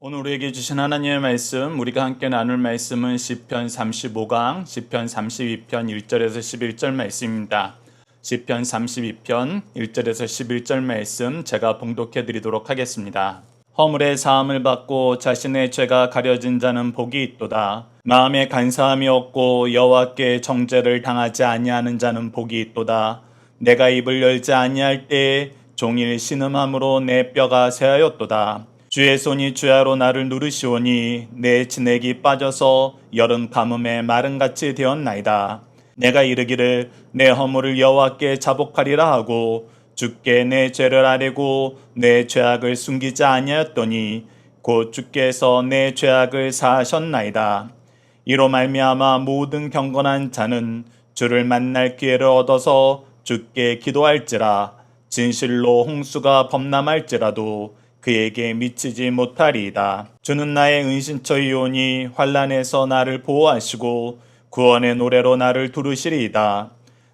오늘 우리에게 주신 하나님의 말씀, 우리가 함께 나눌 말씀은 시편 35강, 시편 32편 1절에서 11절 말씀입니다. 시편 32편 1절에서 11절 말씀 제가 봉독해 드리도록 하겠습니다. 허물의 사함을 받고 자신의 죄가 가려진 자는 복이 있도다. 마음에 간사함이 없고 여호와께 정죄를 당하지 아니하는 자는 복이 있도다. 내가 입을 열지 아니할 때에 종일 신음함으로 내 뼈가 새하였도다. 주의 손이 주야로 나를 누르시오니 내 진액이 빠져서 여름 가뭄에 마른같이 되었나이다. 내가 이르기를 내 허물을 여호와께 자복하리라 하고 주께 내 죄를 아뢰고 내 죄악을 숨기지 아니하였더니 곧 주께서 내 죄악을 사하셨나이다. 이로 말미암아 모든 경건한 자는 주를 만날 기회를 얻어서 주께 기도할지라. 진실로 홍수가 범람할지라도 그에게 미치지 못하리이다. 주는 나의 은신처이오니 환난에서 나를 보호하시고 구원의 노래로 나를 두르시리이다.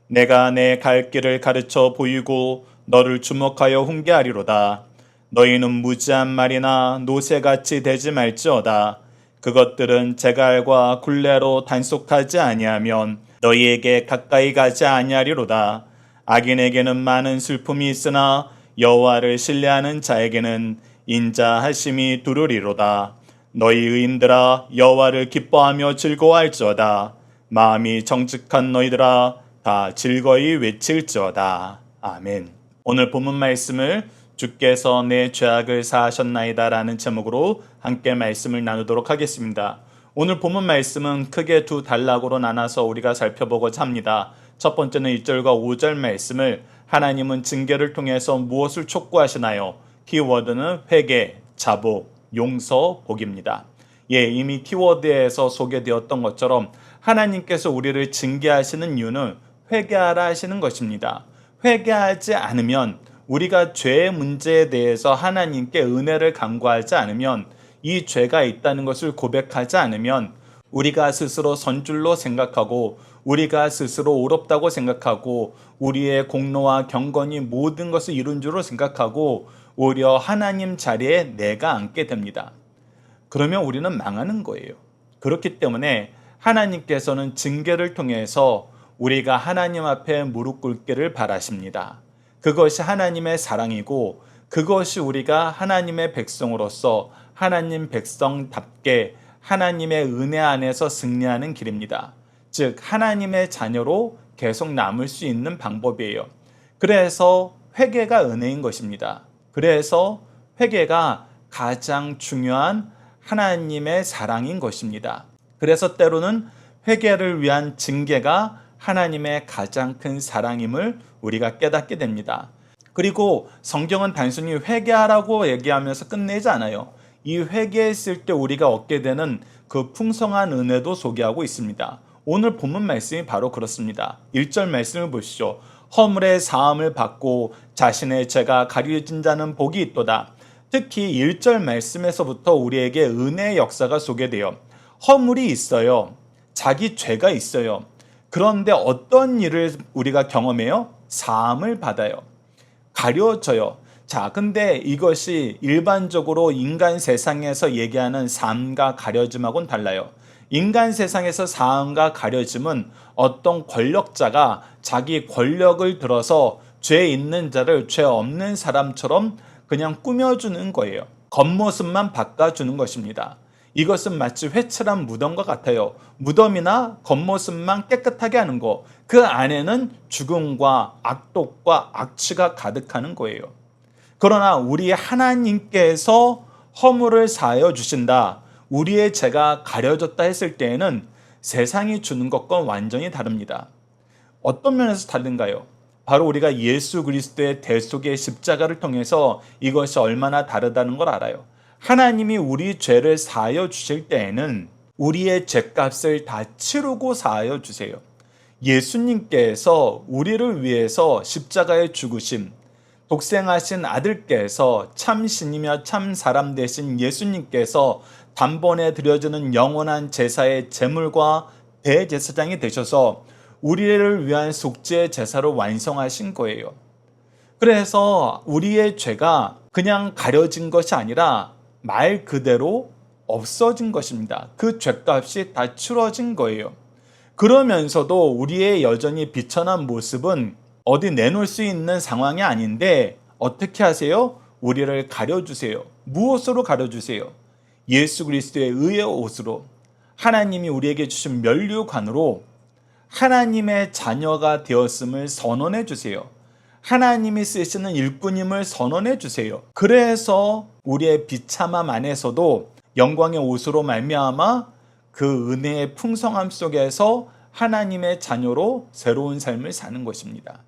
내가 내 갈 길을 가르쳐 보이고 너를 주목하여 훈계하리로다. 너희는 무지한 말이나 노새같이 되지 말지어다. 그것들은 제갈과 굴레로 단속하지 아니하면 너희에게 가까이 가지 아니하리로다. 악인에게는 많은 슬픔이 있으나 여호와를 신뢰하는 자에게는 인자하심이 두루리로다. 너희 의인들아 여호와를 기뻐하며 즐거워할지어다. 마음이 정직한 너희들아 다 즐거이 외칠지어다. 아멘. 오늘 본문 말씀을 주께서 내 죄악을 사하셨나이다 라는 제목으로 함께 말씀을 나누도록 하겠습니다. 오늘 본문 말씀은 크게 두 단락으로 나눠서 우리가 살펴보고자 합니다. 첫 번째는 1절과 5절 말씀을 하나님은 징계를 통해서 무엇을 촉구하시나요? 키워드는 회개, 자복, 용서, 복입니다. 이미 키워드에서 소개되었던 것처럼 하나님께서 우리를 징계하시는 이유는 회개하라 하시는 것입니다. 회개하지 않으면 우리가 죄의 문제에 대해서 하나님께 은혜를 간구하지 않으면 이 죄가 있다는 것을 고백하지 않으면 우리가 스스로 선줄로 생각하고 우리가 스스로 옳았다고 생각하고 우리의 공로와 경건이 모든 것을 이룬 줄로 생각하고 오히려 하나님 자리에 내가 앉게 됩니다. 그러면 우리는 망하는 거예요. 그렇기 때문에 하나님께서는 징계를 통해서 우리가 하나님 앞에 무릎 꿇기를 바라십니다. 그것이 하나님의 사랑이고 그것이 우리가 하나님의 백성으로서 하나님 백성답게 하나님의 은혜 안에서 승리하는 길입니다. 즉 하나님의 자녀로 계속 남을 수 있는 방법이에요. 그래서 회개가 은혜인 것입니다. 그래서 회개가 가장 중요한 하나님의 사랑인 것입니다. 그래서 때로는 회개를 위한 징계가 하나님의 가장 큰 사랑임을 우리가 깨닫게 됩니다. 그리고 성경은 단순히 회개하라고 얘기하면서 끝내지 않아요. 이 회개했을 때 우리가 얻게 되는 그 풍성한 은혜도 소개하고 있습니다. 오늘 본문 말씀이 바로 그렇습니다. 1절 말씀을 보시죠. 허물의 사함을 받고 자신의 죄가 가려진 자는 복이 있도다. 특히 1절 말씀에서부터 우리에게 은혜의 역사가 소개돼요. 허물이 있어요. 자기 죄가 있어요. 그런데 어떤 일을 우리가 경험해요? 사함을 받아요. 가려져요. 자, 근데 이것이 일반적으로 인간 세상에서 얘기하는 사함과 가려짐하고는 달라요. 인간 세상에서 사함과 가려짐은 어떤 권력자가 자기 권력을 들어서 죄 있는 자를 죄 없는 사람처럼 그냥 꾸며주는 거예요. 겉모습만 바꿔주는 것입니다. 이것은 마치 회칠한 무덤과 같아요. 무덤이나 겉모습만 깨끗하게 하는 거. 그 안에는 죽음과 악독과 악취가 가득하는 거예요. 그러나 우리 하나님께서 허물을 사하여 주신다. 우리의 죄가 가려졌다 했을 때에는 세상이 주는 것과 완전히 다릅니다. 어떤 면에서 다른가요? 바로 우리가 예수 그리스도의 대속의 십자가를 통해서 이것이 얼마나 다르다는 걸 알아요. 하나님이 우리 죄를 사하여 주실 때에는 우리의 죄값을 다 치르고 사하여 주세요. 예수님께서 우리를 위해서 십자가에 죽으심, 독생하신 아들께서 참 신이며 참 사람 되신 예수님께서 단번에 드려지는 영원한 제사의 제물과 대제사장이 되셔서 우리를 위한 속죄의 제사를 완성하신 거예요. 그래서 우리의 죄가 그냥 가려진 것이 아니라 말 그대로 없어진 것입니다. 그 죗값이 다 치러진 거예요. 그러면서도 우리의 여전히 비천한 모습은 어디 내놓을 수 있는 상황이 아닌데 어떻게 하세요? 우리를 가려주세요. 무엇으로 가려주세요? 예수 그리스도의 의의 옷으로, 하나님이 우리에게 주신 면류관으로 하나님의 자녀가 되었음을 선언해 주세요. 하나님이 쓰시는 일꾼임을 선언해 주세요. 그래서 우리의 비참함 안에서도 영광의 옷으로 말미암아 그 은혜의 풍성함 속에서 하나님의 자녀로 새로운 삶을 사는 것입니다.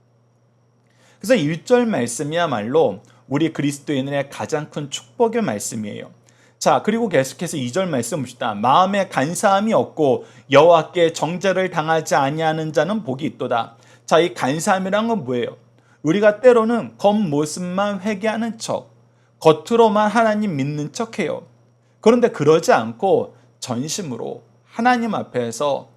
그래서 1절 말씀이야말로 우리 그리스도인의 가장 큰 축복의 말씀이에요. 자, 그리고 계속해서 2절 말씀 봅시다. 마음에 간사함이 없고 여호와께 정죄를 당하지 아니하는 자는 복이 있도다. 자, 이 간사함이란 건 뭐예요? 우리가 때로는 겉모습만 회개하는 척, 겉으로만 하나님 믿는 척해요. 그런데 그러지 않고 전심으로 하나님 앞에서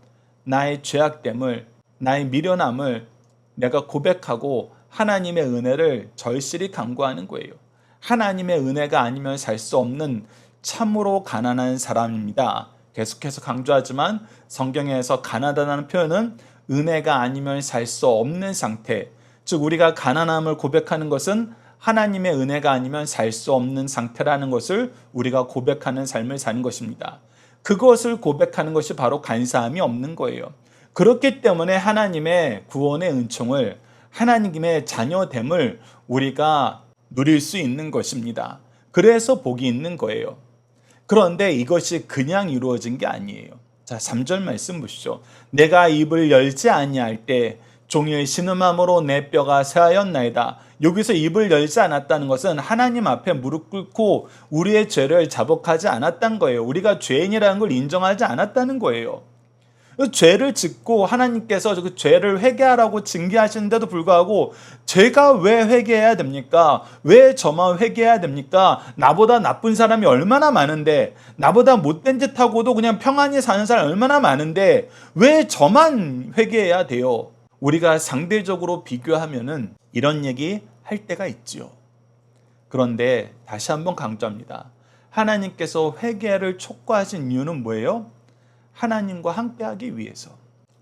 나의 죄악됨을, 나의 미련함을 내가 고백하고 하나님의 은혜를 절실히 간구하는 거예요. 하나님의 은혜가 아니면 살 수 없는 참으로 가난한 사람입니다. 계속해서 강조하지만 성경에서 가난하다는 표현은 은혜가 아니면 살 수 없는 상태, 즉 우리가 가난함을 고백하는 것은 하나님의 은혜가 아니면 살 수 없는 상태라는 것을 우리가 고백하는 삶을 사는 것입니다. 그것을 고백하는 것이 바로 간사함이 없는 거예요. 그렇기 때문에 하나님의 구원의 은총을, 하나님의 자녀됨을 우리가 누릴 수 있는 것입니다. 그래서 복이 있는 거예요. 그런데 이것이 그냥 이루어진 게 아니에요. 자, 3절 말씀 보시죠. 내가 입을 열지 아니할 때 종일 신음함으로 내 뼈가 쇠하였나이다. 여기서 입을 열지 않았다는 것은 하나님 앞에 무릎 꿇고 우리의 죄를 자복하지 않았다는 거예요. 우리가 죄인이라는 걸 인정하지 않았다는 거예요. 죄를 짓고 하나님께서 그 죄를 회개하라고 징계하시는데도 불구하고 제가 왜 회개해야 됩니까? 왜 저만 회개해야 됩니까? 나보다 나쁜 사람이 얼마나 많은데, 나보다 못된 짓 하고도 그냥 평안히 사는 사람이 얼마나 많은데 왜 저만 회개해야 돼요? 우리가 상대적으로 비교하면은 이런 얘기 할 때가 있지요. 그런데 다시 한번 강조합니다. 하나님께서 회개를 촉구하신 이유는 뭐예요? 하나님과 함께하기 위해서.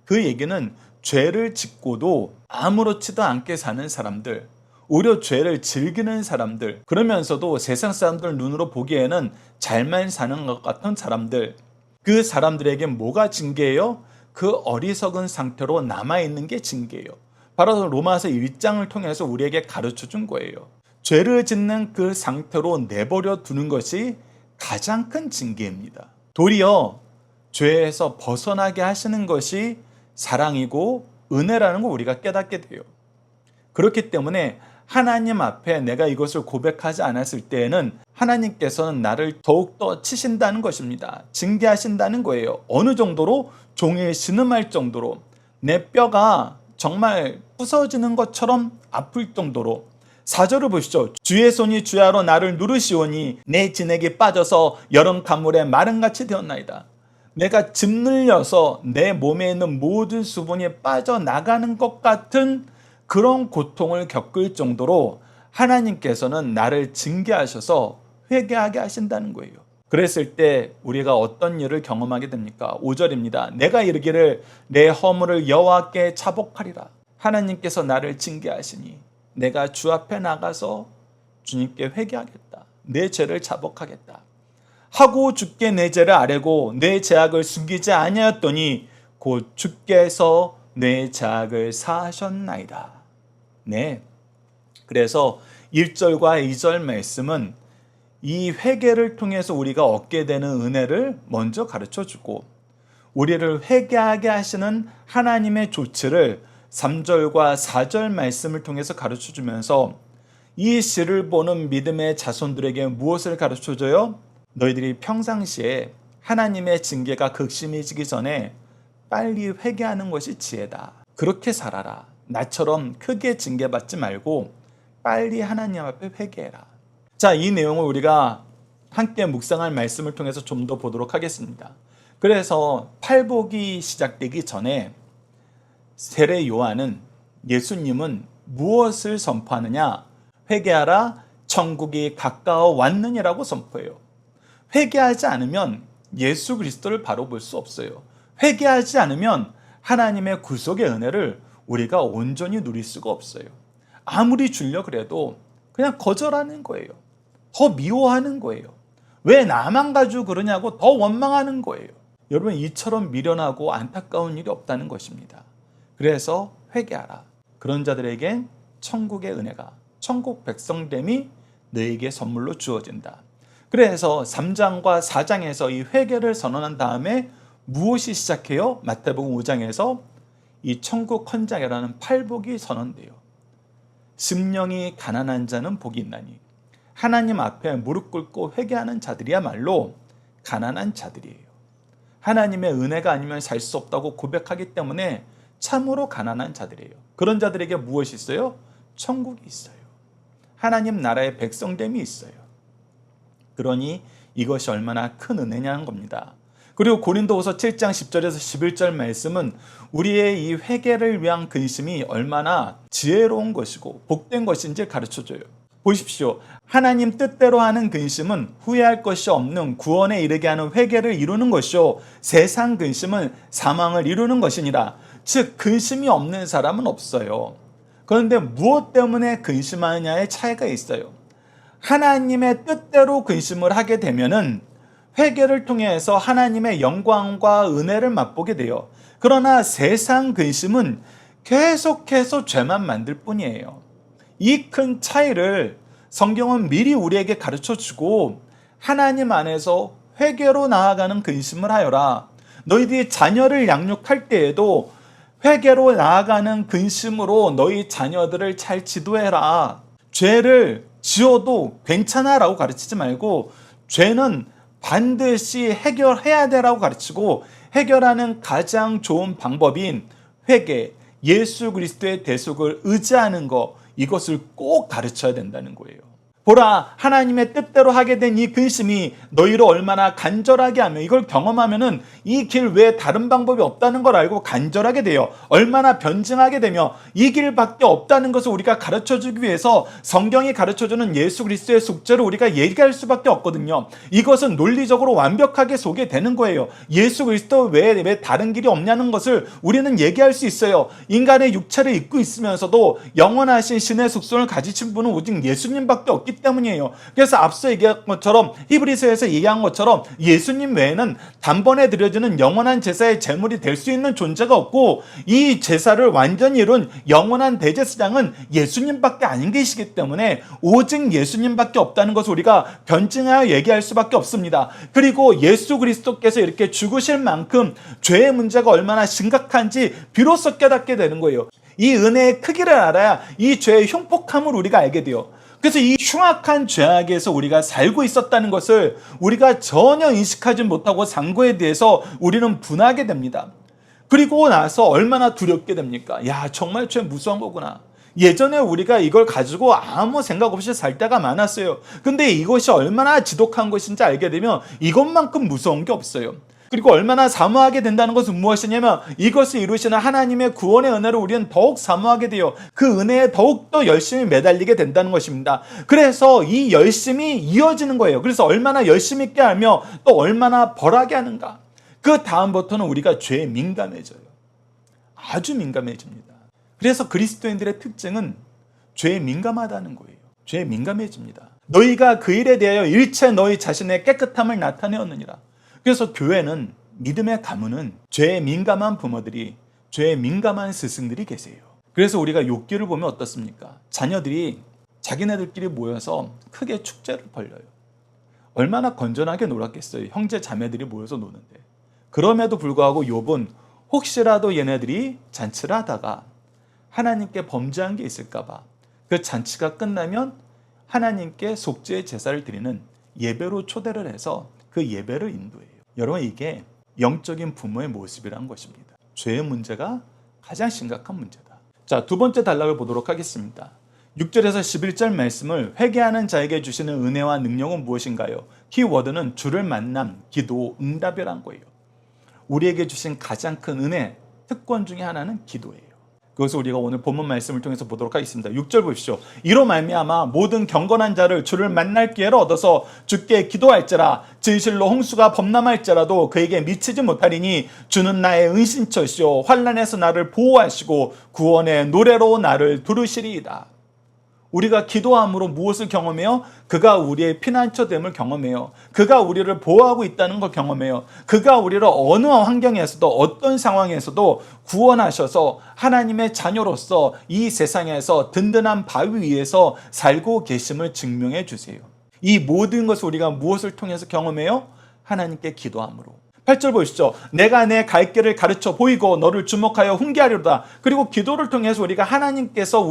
그 얘기는 죄를 짓고도 아무렇지도 않게 사는 사람들, 오히려 죄를 즐기는 사람들, 그러면서도 세상 사람들 눈으로 보기에는 잘만 사는 것 같은 사람들, 그 사람들에게 뭐가 징계예요? 그 어리석은 상태로 남아있는 게 징계예요. 바로 로마서 1장을 통해서 우리에게 가르쳐 준 거예요. 죄를 짓는 그 상태로 내버려 두는 것이 가장 큰 징계입니다. 도리어 죄에서 벗어나게 하시는 것이 사랑이고 은혜라는 걸 우리가 깨닫게 돼요. 그렇기 때문에 하나님 앞에 내가 이것을 고백하지 않았을 때에는 하나님께서는 나를 더욱더 치신다는 것입니다. 징계하신다는 거예요. 어느 정도로? 종일 신음할 정도로, 내 뼈가 정말 부서지는 것처럼 아플 정도로. 4절을 보시죠. 주의 손이 주야로 나를 누르시오니 내 진액이 빠져서 여름 가물에 마른같이 되었나이다. 내가 짓눌려서 내 몸에 있는 모든 수분이 빠져나가는 것 같은 그런 고통을 겪을 정도로 하나님께서는 나를 징계하셔서 회개하게 하신다는 거예요. 그랬을 때 우리가 어떤 일을 경험하게 됩니까? 5절입니다. 내가 이르기를 내 허물을 여호와께 자복하리라. 하나님께서 나를 징계하시니 내가 주 앞에 나가서 주님께 회개하겠다. 내 죄를 자복하겠다. 하고 주께 내 죄를 아뢰고 내 죄악을 숨기지 아니하였더니 곧 주께서 내 죄악을 사하셨나이다. 네. 그래서 1절과 2절 말씀은 이 회개를 통해서 우리가 얻게 되는 은혜를 먼저 가르쳐주고 우리를 회개하게 하시는 하나님의 조치를 3절과 4절 말씀을 통해서 가르쳐주면서 이 시를 보는 믿음의 자손들에게 무엇을 가르쳐줘요? 너희들이 평상시에 하나님의 징계가 극심해지기 전에 빨리 회개하는 것이 지혜다. 그렇게 살아라. 나처럼 크게 징계받지 말고 빨리 하나님 앞에 회개해라. 자, 이 내용을 우리가 함께 묵상할 말씀을 통해서 좀 더 보도록 하겠습니다. 그래서 팔복이 시작되기 전에 세례 요한은, 예수님은 무엇을 선포하느냐? 회개하라, 천국이 가까워 왔느니라고 선포해요. 회개하지 않으면 예수 그리스도를 바로 볼 수 없어요. 회개하지 않으면 하나님의 구속의 은혜를 우리가 온전히 누릴 수가 없어요. 아무리 주려 그래도 그냥 거절하는 거예요. 더 미워하는 거예요. 왜 나만 가지고 그러냐고 더 원망하는 거예요. 여러분, 이처럼 미련하고 안타까운 일이 없다는 것입니다. 그래서 회개하라. 그런 자들에겐 천국의 은혜가, 천국 백성됨이 너에게 선물로 주어진다. 그래서 3장과 4장에서 이 회개를 선언한 다음에 무엇이 시작해요? 마태복음 5장에서 이 천국 헌장이라는 팔복이 선언돼요. 심령이 가난한 자는 복이 있나니, 하나님 앞에 무릎 꿇고 회개하는 자들이야말로 가난한 자들이에요. 하나님의 은혜가 아니면 살 수 없다고 고백하기 때문에 참으로 가난한 자들이에요. 그런 자들에게 무엇이 있어요? 천국이 있어요. 하나님 나라의 백성됨이 있어요. 그러니 이것이 얼마나 큰 은혜냐는 겁니다. 그리고 고린도후서 7장 10절에서 11절 말씀은 우리의 이 회개를 위한 근심이 얼마나 지혜로운 것이고 복된 것인지 가르쳐줘요. 보십시오. 하나님 뜻대로 하는 근심은 후회할 것이 없는 구원에 이르게 하는 회개를 이루는 것이요, 세상 근심은 사망을 이루는 것이니라. 즉 근심이 없는 사람은 없어요. 그런데 무엇 때문에 근심하느냐의 차이가 있어요. 하나님의 뜻대로 근심을 하게 되면은 회개를 통해서 하나님의 영광과 은혜를 맛보게 돼요. 그러나 세상 근심은 계속해서 죄만 만들 뿐이에요. 이 큰 차이를 성경은 미리 우리에게 가르쳐주고 하나님 안에서 회개로 나아가는 근심을 하여라. 너희들이 자녀를 양육할 때에도 회개로 나아가는 근심으로 너희 자녀들을 잘 지도해라. 죄를 지어도 괜찮아라고 가르치지 말고 죄는 반드시 해결해야 되라고 가르치고, 해결하는 가장 좋은 방법인 회개, 예수 그리스도의 대속을 의지하는 것, 이것을 꼭 가르쳐야 된다는 거예요. 보라, 하나님의 뜻대로 하게 된 이 근심이 너희를 얼마나 간절하게 하며, 이걸 경험하면은 이 길 외에 다른 방법이 없다는 걸 알고 간절하게 돼요. 얼마나 변증하게 되며 이 길밖에 없다는 것을 우리가 가르쳐주기 위해서 성경이 가르쳐주는 예수 그리스도의 속죄를 우리가 얘기할 수밖에 없거든요. 이것은 논리적으로 완벽하게 소개되는 거예요. 예수 그리스도 외에 왜 다른 길이 없냐는 것을 우리는 얘기할 수 있어요. 인간의 육체를 입고 있으면서도 영원하신 신의 속성을 가지신 분은 오직 예수님밖에 없기 때문이에요. 그래서 앞서 얘기한 것처럼, 히브리서에서 얘기한 것처럼 예수님 외에는 단번에 드려지는 영원한 제사의 제물이 될 수 있는 존재가 없고, 이 제사를 완전히 이룬 영원한 대제사장은 예수님밖에 안 계시기 때문에 오직 예수님밖에 없다는 것을 우리가 변증하여 얘기할 수밖에 없습니다. 그리고 예수 그리스도께서 이렇게 죽으실 만큼 죄의 문제가 얼마나 심각한지 비로소 깨닫게 되는 거예요. 이 은혜의 크기를 알아야 이 죄의 흉폭함을 우리가 알게 돼요. 그래서 이 흉악한 죄악에서 우리가 살고 있었다는 것을 우리가 전혀 인식하지 못하고 산 거에 대해서 우리는 분하게 됩니다. 그리고 나서 얼마나 두렵게 됩니까? 야, 정말 죄 무서운 거구나. 예전에 우리가 이걸 가지고 아무 생각 없이 살 때가 많았어요. 근데 이것이 얼마나 지독한 것인지 알게 되면 이것만큼 무서운 게 없어요. 그리고 얼마나 사모하게 된다는 것은 무엇이냐면, 이것을 이루시는 하나님의 구원의 은혜를 우리는 더욱 사모하게 돼요. 그 은혜에 더욱더 열심히 매달리게 된다는 것입니다. 그래서 이 열심이 이어지는 거예요. 그래서 얼마나 열심히 있게 하며 또 얼마나 벌하게 하는가. 그 다음부터는 우리가 죄에 민감해져요. 아주 민감해집니다. 그래서 그리스도인들의 특징은 죄에 민감하다는 거예요. 죄에 민감해집니다. 너희가 그 일에 대하여 일체 너희 자신의 깨끗함을 나타내었느니라. 그래서 교회는, 믿음의 가문은 죄에 민감한 부모들이, 죄에 민감한 스승들이 계세요. 그래서 우리가 욥기를 보면 어떻습니까? 자녀들이 자기네들끼리 모여서 크게 축제를 벌려요. 얼마나 건전하게 놀았겠어요. 형제 자매들이 모여서 노는데. 그럼에도 불구하고 욥은 혹시라도 얘네들이 잔치를 하다가 하나님께 범죄한 게 있을까 봐 그 잔치가 끝나면 하나님께 속죄의 제사를 드리는 예배로 초대를 해서 그 예배를 인도해요. 여러분, 이게 영적인 부모의 모습이라는 것입니다. 죄의 문제가 가장 심각한 문제다. 자, 두 번째 단락을 보도록 하겠습니다. 6절에서 11절 말씀을 회개하는 자에게 주시는 은혜와 능력은 무엇인가요? 키워드는 주를 만남, 기도, 응답이란 거예요. 우리에게 주신 가장 큰 은혜, 특권 중에 하나는 기도예요. 그것을 우리가 오늘 본문 말씀을 통해서 보도록 하겠습니다. 6절 보십시오. 이로 말미암아 모든 경건한 자를 주를 만날 기회를 얻어서 주께 기도할지라. 진실로 홍수가 범람할지라도 그에게 미치지 못하리니 주는 나의 은신처시오 환난에서 나를 보호하시고 구원의 노래로 나를 부르시리이다. 우리가 기도함으로 무엇을 경험해요? 그가 우리의 피난처됨을 경험해요. 그가 우리를 보호하고 있다는 걸 경험해요. 그가 우리를 어느 환경에서도 어떤 상황에서도 구원하셔서 하나님의 자녀로서 이 세상에서 든든한 바위 위에서 살고 계심을 증명해 주세요. 이 모든 것을 우리가 무엇을 통해서 경험해요? 하나님께 기도함으로. 8절 보시죠. 내가 내 갈 길을 가르쳐 보이고 너를 주목하여 훈계하리로다. 그리고 기도를 통해서 우리가 하나님께서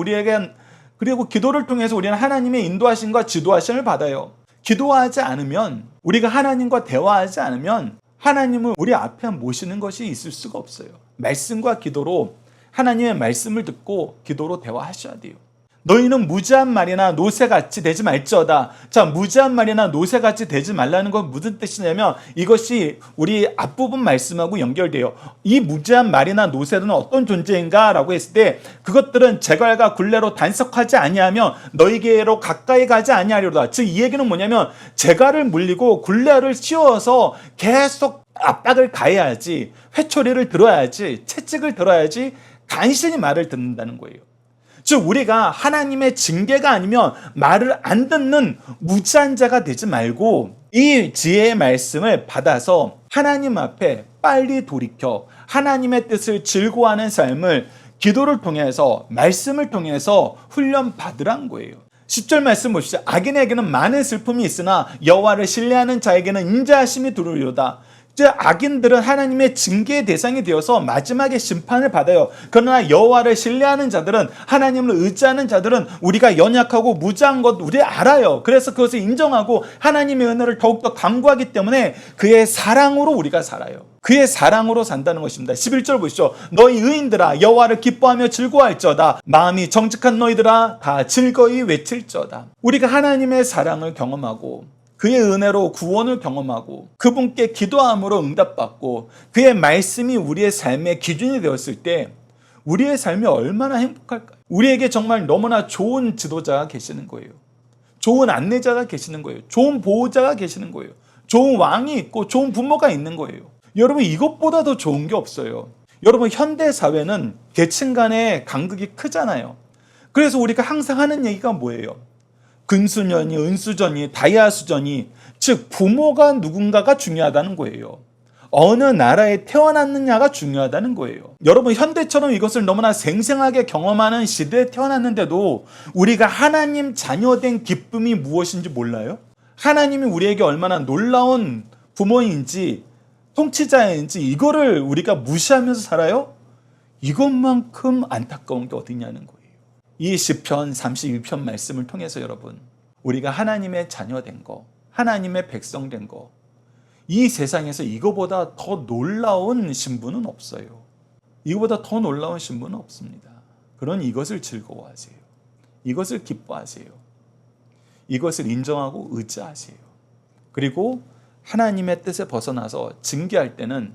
기도를 통해서 우리는 하나님의 인도하심과 지도하심을 받아요. 기도하지 않으면, 우리가 하나님과 대화하지 않으면 하나님을 우리 앞에 모시는 것이 있을 수가 없어요. 말씀과 기도로 하나님의 말씀을 듣고 기도로 대화하셔야 돼요. 너희는 무지한 말이나 노새같이 되지 말지어다. 자, 무지한 말이나 노새같이 되지 말라는 건 무슨 뜻이냐면 이것이 우리 앞부분 말씀하고 연결돼요. 이 무지한 말이나 노새는 어떤 존재인가 라고 했을 때 그것들은 재갈과 굴레로 단속하지 아니하면 너희에게로 가까이 가지 아니하리로다. 즉 이 얘기는 뭐냐면 재갈을 물리고 굴레를 씌워서 계속 압박을 가해야지, 회초리를 들어야지, 채찍을 들어야지 간신히 말을 듣는다는 거예요. 즉 우리가 하나님의 징계가 아니면 말을 안 듣는 무지한 자가 되지 말고 이 지혜의 말씀을 받아서 하나님 앞에 빨리 돌이켜 하나님의 뜻을 즐거워하는 삶을 기도를 통해서 말씀을 통해서 훈련받으란 거예요. 10절 말씀 보시죠. 악인에게는 많은 슬픔이 있으나 여호와를 신뢰하는 자에게는 인자하심이 두루리로다. 악인들은 하나님의 징계의 대상이 되어서 마지막에 심판을 받아요. 그러나 여호와를 신뢰하는 자들은, 하나님을 의지하는 자들은 우리가 연약하고 무지한 것 우리 알아요. 그래서 그것을 인정하고 하나님의 은혜를 더욱더 간구하기 때문에 그의 사랑으로 우리가 살아요. 그의 사랑으로 산다는 것입니다. 11절 보시죠. 너희 의인들아 여호와를 기뻐하며 즐거워할지어다. 마음이 정직한 너희들아 다 즐거이 외칠지어다. 우리가 하나님의 사랑을 경험하고 그의 은혜로 구원을 경험하고 그분께 기도함으로 응답받고 그의 말씀이 우리의 삶의 기준이 되었을 때 우리의 삶이 얼마나 행복할까요? 우리에게 정말 너무나 좋은 지도자가 계시는 거예요. 좋은 안내자가 계시는 거예요. 좋은 보호자가 계시는 거예요. 좋은 왕이 있고 좋은 부모가 있는 거예요. 여러분 이것보다 더 좋은 게 없어요. 여러분 현대 사회는 계층 간의 간극이 크잖아요. 그래서 우리가 항상 하는 얘기가 뭐예요? 근수년이, 은수전이, 다이아수전이, 즉 부모가 누군가가 중요하다는 거예요. 어느 나라에 태어났느냐가 중요하다는 거예요. 여러분 현대처럼 이것을 너무나 생생하게 경험하는 시대에 태어났는데도 우리가 하나님 자녀된 기쁨이 무엇인지 몰라요? 하나님이 우리에게 얼마나 놀라운 부모인지 통치자인지 이거를 우리가 무시하면서 살아요? 이것만큼 안타까운 게 어디냐는 거예요. 이 시편 32편 말씀을 통해서 여러분 우리가 하나님의 자녀된 거, 하나님의 백성 된 거, 이 세상에서 이거보다 더 놀라운 신분은 없어요. 이거보다 더 놀라운 신분은 없습니다. 그러니 이것을 즐거워하세요. 이것을 기뻐하세요. 이것을 인정하고 의지하세요. 그리고 하나님의 뜻에 벗어나서 징계할 때는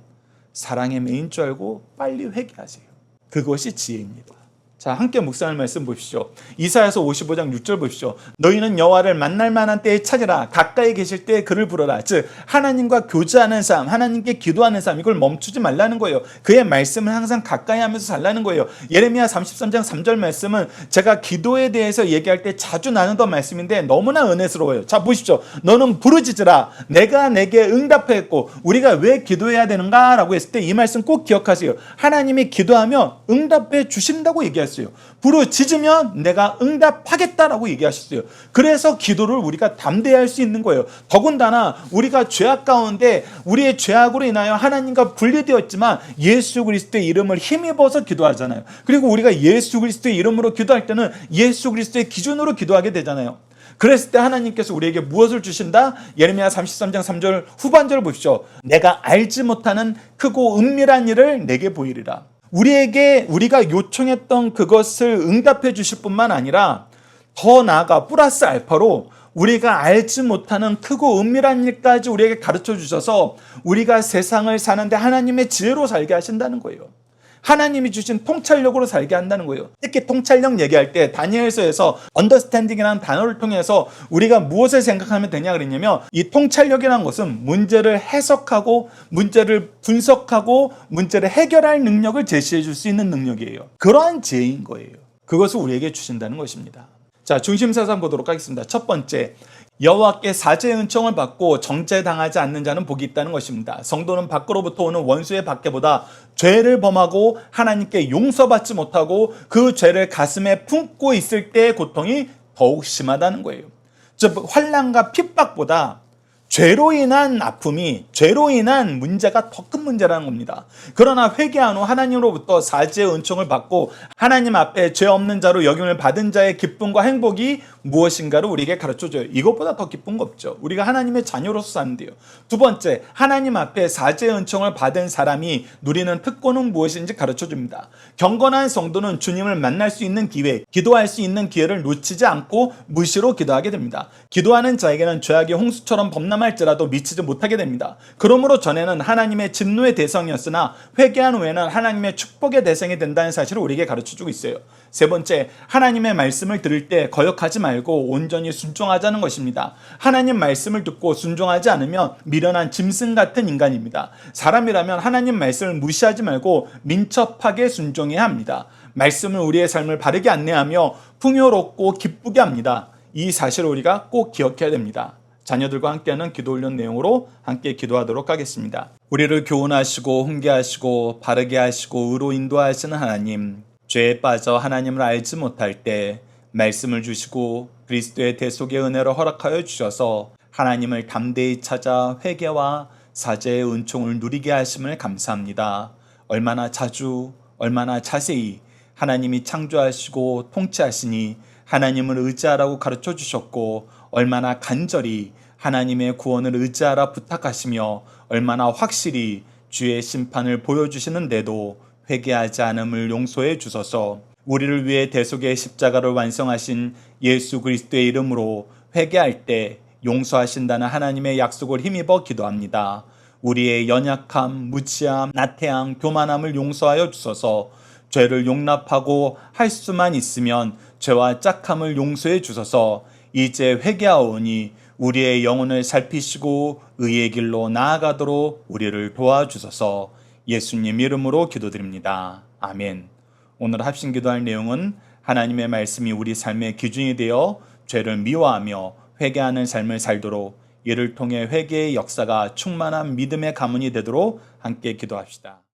사랑의 매인 줄 알고 빨리 회개하세요. 그것이 지혜입니다. 자, 함께 묵상할 말씀 보십시오. 이사야서 55장 6절 보십시오. 너희는 여호와를 만날 만한 때에 찾으라. 가까이 계실 때에 그를 부르라. 즉 하나님과 교제하는 삶, 하나님께 기도하는 삶, 이걸 멈추지 말라는 거예요. 그의 말씀을 항상 가까이 하면서 살라는 거예요. 예레미야 33장 3절 말씀은 제가 기도에 대해서 얘기할 때 자주 나누던 말씀인데 너무나 은혜스러워요. 자, 보십시오. 너는 부르짖으라. 내가 내게 응답했고. 우리가 왜 기도해야 되는가? 라고 했을 때 이 말씀 꼭 기억하세요. 하나님이 기도하면 응답해 주신다고 얘기했어요. 부르짖으면 내가 응답하겠다라고 얘기하셨어요. 그래서 기도를 우리가 담대할 수 있는 거예요. 더군다나 우리가 죄악 가운데 우리의 죄악으로 인하여 하나님과 분리되었지만 예수 그리스도의 이름을 힘입어서 기도하잖아요. 그리고 우리가 예수 그리스도의 이름으로 기도할 때는 예수 그리스도의 기준으로 기도하게 되잖아요. 그랬을 때 하나님께서 우리에게 무엇을 주신다? 예레미야 33장 3절 후반절을 보십시오. 내가 알지 못하는 크고 은밀한 일을 내게 보이리라. 우리가 요청했던 그것을 응답해 주실 뿐만 아니라 더 나아가 플러스 알파로 우리가 알지 못하는 크고 은밀한 일까지 우리에게 가르쳐 주셔서 우리가 세상을 사는데 하나님의 지혜로 살게 하신다는 거예요. 하나님이 주신 통찰력으로 살게 한다는 거예요. 특히 통찰력 얘기할 때 다니엘서에서 understanding이라는 단어를 통해서 우리가 무엇을 생각하면 되냐 그랬냐면, 이 통찰력이라는 것은 문제를 해석하고 문제를 분석하고 문제를 해결할 능력을 제시해 줄 수 있는 능력이에요. 그러한 지혜인 거예요. 그것을 우리에게 주신다는 것입니다. 자, 중심사상 보도록 하겠습니다. 첫 번째, 여호와께 사죄의 은총을 받고 정죄당하지 않는 자는 복이 있다는 것입니다. 성도는 밖으로부터 오는 원수의 박해보다 죄를 범하고 하나님께 용서받지 못하고 그 죄를 가슴에 품고 있을 때의 고통이 더욱 심하다는 거예요. 즉, 환난과 핍박보다 죄로 인한 아픔이, 죄로 인한 문제가 더 큰 문제라는 겁니다. 그러나 회개한 후 하나님으로부터 사죄의 은총을 받고 하나님 앞에 죄 없는 자로 여김을 받은 자의 기쁨과 행복이 무엇인가를 우리에게 가르쳐줘요. 이것보다 더 기쁜 거 없죠. 우리가 하나님의 자녀로서 사는데요. 두 번째, 하나님 앞에 사죄의 은총을 받은 사람이 누리는 특권은 무엇인지 가르쳐줍니다. 경건한 성도는 주님을 만날 수 있는 기회, 기도할 수 있는 기회를 놓치지 않고 무시로 기도하게 됩니다. 기도하는 자에게는 죄악이 홍수처럼 범람할지라도 미치지 못하게 됩니다. 그러므로 전에는 하나님의 진노의 대상이었으나 회개한 후에는 하나님의 축복의 대상이 된다는 사실을 우리에게 가르쳐주고 있어요. 세 번째, 하나님의 말씀을 들을 때 거역하지 말고 온전히 순종하자는 것입니다. 하나님 말씀을 듣고 순종하지 않으면 미련한 짐승 같은 인간입니다. 사람이라면 하나님 말씀을 무시하지 말고 민첩하게 순종해야 합니다. 말씀은 우리의 삶을 바르게 안내하며 풍요롭고 기쁘게 합니다. 이 사실을 우리가 꼭 기억해야 됩니다. 자녀들과 함께하는 기도 훈련 내용으로 함께 기도하도록 하겠습니다. 우리를 교훈하시고 훈계하시고 바르게 하시고 의로 인도하시는 하나님, 죄에 빠져 하나님을 알지 못할 때 말씀을 주시고 그리스도의 대속의 은혜를 허락하여 주셔서 하나님을 담대히 찾아 회개와 사죄의 은총을 누리게 하심을 감사합니다. 얼마나 자주, 얼마나 자세히 하나님이 창조하시고 통치하시니 하나님을 의지하라고 가르쳐 주셨고, 얼마나 간절히 하나님의 구원을 의지하라 부탁하시며 얼마나 확실히 주의 심판을 보여주시는데도 회개하지 않음을 용서해 주소서. 우리를 위해 대속의 십자가를 완성하신 예수 그리스도의 이름으로 회개할 때 용서하신다는 하나님의 약속을 힘입어 기도합니다. 우리의 연약함, 무지함, 나태함, 교만함을 용서하여 주소서. 죄를 용납하고 할 수만 있으면 죄와 짝함을 용서해 주소서. 이제 회개하오니 우리의 영혼을 살피시고 의의 길로 나아가도록 우리를 도와주소서. 예수님 이름으로 기도드립니다. 아멘. 오늘 합심 기도할 내용은 하나님의 말씀이 우리 삶의 기준이 되어 죄를 미워하며 회개하는 삶을 살도록, 이를 통해 회개의 역사가 충만한 믿음의 가문이 되도록 함께 기도합시다.